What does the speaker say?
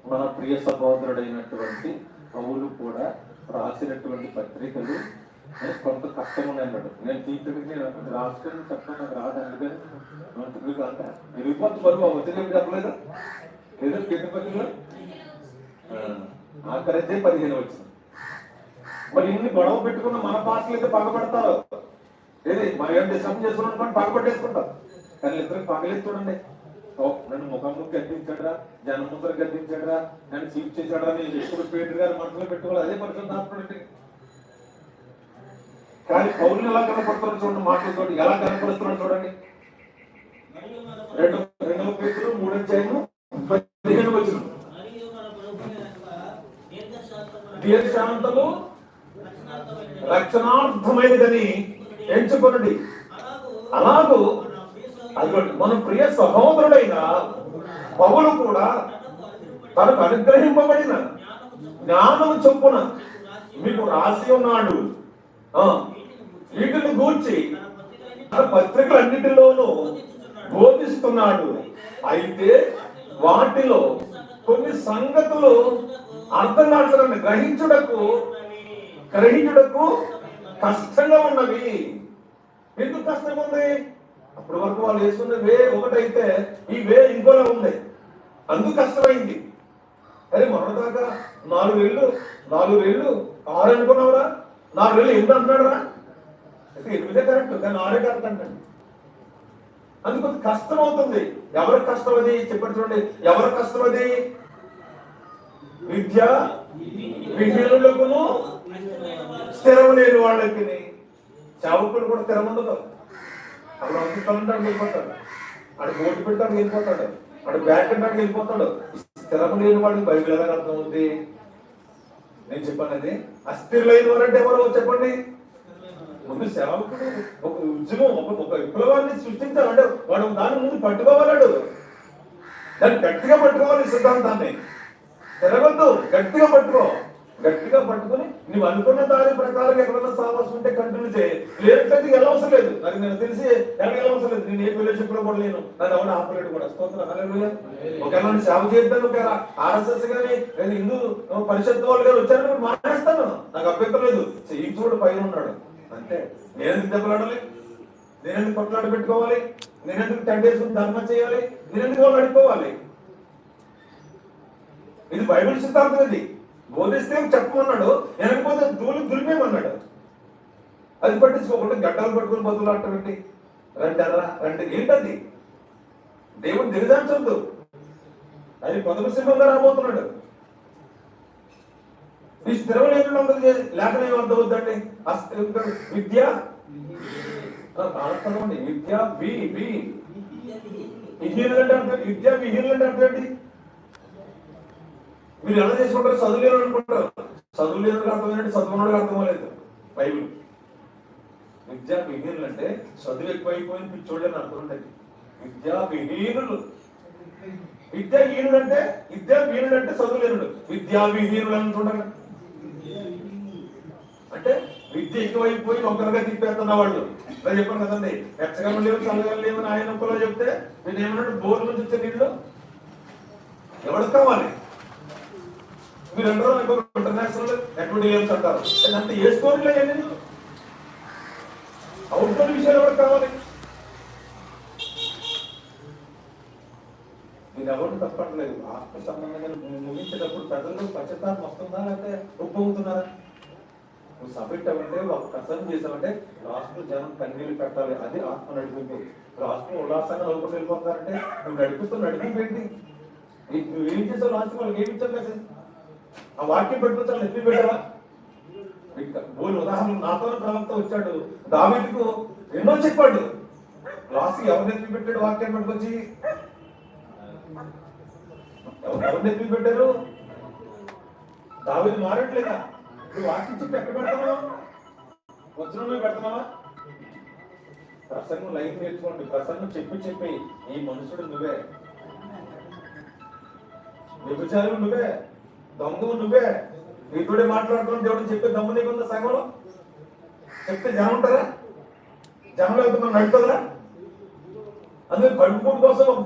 మన ప్రియ సహోదరుడైనటువంటి పౌలు కూడా రాసినటువంటి పత్రికలు కొంత కష్టం ఉన్నాయన్నాడు. నేను తీర్థకి నేను రాసుకొని చెప్పడం నాకు రాదు, అందుకని అంట విరిగిపోతు బరువు వచ్చిన చెప్పలేదు ఏదో కింద పత్రికలో ఆఖరైతే 15 వచ్చింది. మరి ఇన్ని గొడవ పెట్టుకున్న మన పాటలు అయితే పగబడతారు. ఏది మనం ఏం డిస్టర్బ్ చేసుకున్నాం పగబట్టేసుకుంటాం. కానీ ఇద్దరికి పగలేదు చూడండి. నన్ను ముఖం గద్దించాడరా, జనం ముందర గద్దించాడరా, నన్ను చీప్ చేశాడరా, నేను ఎప్పుడు పేరు గారు మనసులో పెట్టుకోవాలి. అదే పరిశుద్ధాత్ముడు. కానీ పౌరులు ఎలా కనపడుతున్నాడు చూడండి, మాటలతో ఎలా కనపడుతున్నాడు చూడండి. 2 పేతురు 3:15 వచ్చిన దీర్ఘశాంతము రక్షణార్థమైనదని ఎంచుకొనండి. అలాగూ అదిగోండి మన ప్రియ సహోదరుడైన పౌలు కూడా తనకు అనుగ్రహింపబడిన జ్ఞానము చొప్పున మీకు రాసి ఉన్నాడు. వీటిని గూర్చి తన పత్రికలన్నిటిలోనూ బోధిస్తున్నాడు. అయితే వాటిలో కొన్ని సంగతులు అర్థం కావట్లేదండి, గ్రహించుటకు కష్టంగా ఉన్నవి. ఎందుకు కష్టంగా ఉంది? అప్పటి వరకు వాళ్ళు వేసుకున్న వే ఒకటైతే ఈ వే ఇంకోలా ఉంది, అందుకు కష్టమైంది. అరే మొన్నదాకా 4 వేళ్ళు 6 అనుకున్నావురా, 4 వేలు 8 అంటున్నాడు రా. అయితే 8 కరెక్ట్, కానీ 6 కరెక్ట్ అంటండి. అందుకు కష్టం అవుతుంది. ఎవరికి కష్టం అది చెప్పండి చూడండి. ఎవరికి కష్టం అది? విద్య విహీనులకును స్థిరం లేని వాళ్ళకి. సేవకుడు కూడా స్థిరం ఉండదు. అక్కడ అందుకుంటాడు వెళ్ళిపోతాడు, అక్కడ ఓటు పెడతాడు వెళ్ళిపోతాడు, అక్కడ బ్యాట్ అంటాడు వెళ్ళిపోతాడు. స్థిరం లేని వాడికి బైబిల్ ఎలా అర్థం అవుతుంది? నేను చెప్పాను అది. అస్థిరులైన వారంటే ఎవరో చెప్పండి. ముందు సేవకుడు ఒక ఉద్యమం ఒక విప్లవాన్ని సృష్టించాలంటే వాడు దాని ముందు పట్టుకోవాలాడు, దాన్ని గట్టిగా పట్టుకోవాలి. సిద్ధాంతాన్ని తిరగద్దు, గట్టిగా పట్టుకొని నువ్వు అనుకున్న దాని ప్రకారం ఎక్కడన్నా సావాసం ఉంటే కంటిన్యూ చేయి. లేదంటే ఎలా అవసరం లేదు. నాకు నేను తెలిసి ఎలా అవసరం లేదు. నేను ఏ ఫెలోషిప్ లో కూడా లేను, నన్ను ఎవరు ఆపలేడు కూడా. ఒకవేళ సేవ చేద్దాను, ఒకవేళ RSS గానీ నేను హిందూ పరిషత్ వాళ్ళు గారు వచ్చారని మానేస్తాను, నాకు అభ్యంతరం లేదు. చేయించుకోడు పైన ఉన్నాడు అంతే. నేనెందుకు దెబ్బలాడాలి? నేనెందుకు కొట్లాడ పెట్టుకోవాలి? నేనెందుకు 10 days ధర్మం చేయాలి? నేనెందుకు వాళ్ళు అడుకోవాలి? ఇది బైబిల్ సిద్ధాంతం. ఇది బోధిస్తే చెప్పమన్నాడు, వెనకపోతే దులిపేమన్నాడు. అది పట్టించుకోకుండా గడ్డలు పట్టుకుని బదులు అంటారండి. రండి ఏంటది? దేవుడు దిగజార్చొద్దు. అది పదవి సింహంగా రాబోతున్నాడు. ఈ స్థిరం లేకుండా లేఖనం ఏమర్థం అవుద్దండి? విద్య విహీనులంటే అర్థం. విద్యా విహీనులంటే అర్థం ఏంటి? మీరు ఎలా చేసుకుంటారు? చదువులేరు అనుకుంటారు. చదువులేరు అర్థం ఏంటంటే చదువుకున్నాడు అర్థం లేదు. బైబిల్ విద్యా విహీనులు అంటే చదువు ఎక్కువైపోయింది పిచ్చోళ్ళని అర్థం ఉంటుంది. విద్యా విహీనులు. విద్యా హీనుడు అంటే చదువులేనుడు. విద్యా విహీనులు అంటుంటారు. అంటే విద్య ఎక్కువైపోయి ఒకరిగా తిప్పేస్తున్న వాళ్ళు. ఇలా చెప్పాను కదండి, ఎచ్చగలం లేవు చల్లగలం లేవు అని ఆయన ఒక్కలో చెప్తే నేను ఏమన్నాడు? బోర్డు నుంచి వచ్చే నీళ్ళు ఎవరికి కావాలి? మీరు అందరూ ఇంటర్నేషనల్ ఎటువంటి గేమ్స్ అంటారు. అంటే ఏ స్టోరీలో అయ్యండి? అవుట్డోర్ విషయాలు ఎవరికి కావాలి? నేను ఎవరు తప్పట్లేదు. ఆత్మ సంబంధంగా ముగించేటప్పుడు ప్రజలు పశ్చాత్తాపం వస్తుందా లేకపోతే ఉప్పవుతున్నారా? నువ్వు సభెట్టావంటే ఒక ప్రసంగం చేసావంటే రాష్ట్రంలో జనం కన్నీళ్ళు పెట్టాలి. అది ఆత్మ నడిపింపు. రాష్ట్రం ఉల్లాసంగా నవ్వుకుంటూ వెళ్ళిపోతారంటే నువ్వు నడిపింపు ఏంటి? నువ్వేం చేసావు? రాష్ట్రం వాళ్ళకి ఏమి ఇచ్చావు మెసేజ్? ఆ వాక్యం పెట్టుకొచ్చావు, నెప్పి పెట్టావా? మూడు ఉదాహరణలు. నాతోనే ప్రవక్త వచ్చాడు, దావీదుకు ఎన్నో చెప్పాడు. లాస్ట్ ఎవరు నెప్పి పెట్టాడు? వాక్యాన్ని పెట్టుకొచ్చి ఎవరు నెప్పి పెట్టారు? దావీదు మారట్లేదా? నువ్వు వాక్యం చెప్పి ఎక్కడ పెడతావా? వచనంలో పెడతావా? ప్రసంగం లైఫ్ నేర్చుకోండి. ప్రసంగం చెప్పి ఈ మనుషుడు నువ్వే, వ్యభిచారుడు నువ్వే, దొంగవు నువ్వే, నీతోడే మాట్లాడుతున్నా దేవుడు చెప్పే దమ్ము నీకుందా? సగంలో చెప్తే జనం ఉంటారా? జనం లేకపోతే మనం నడుతుందా? అందుకే కడుపుకోటి కోసం ఒక